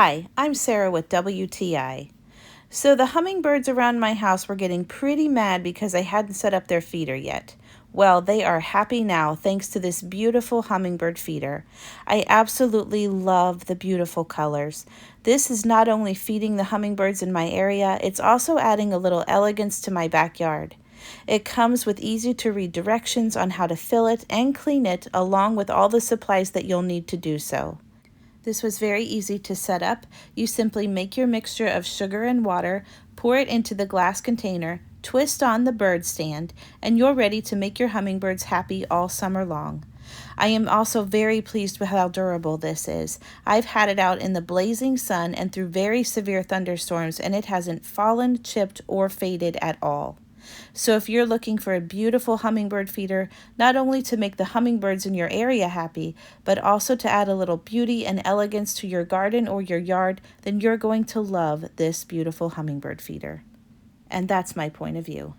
Hi, I'm Sarah with WTI. So the hummingbirds around my house were getting pretty mad because I hadn't set up their feeder yet. Well, they are happy now thanks to this beautiful hummingbird feeder. I absolutely love the beautiful colors. This is not only feeding the hummingbirds in my area, it's also adding a little elegance to my backyard. It comes with easy to read directions on how to fill it and clean it, along with all the supplies that you'll need to do so. This was very easy to set up. You simply make your mixture of sugar and water, pour it into the glass container, twist on the bird stand, and you're ready to make your hummingbirds happy all summer long. I am also very pleased with how durable this is. I've had it out in the blazing sun and through very severe thunderstorms, and it hasn't fallen, chipped, or faded at all. So if you're looking for a beautiful hummingbird feeder, not only to make the hummingbirds in your area happy, but also to add a little beauty and elegance to your garden or your yard, then you're going to love this beautiful hummingbird feeder. And that's my point of view.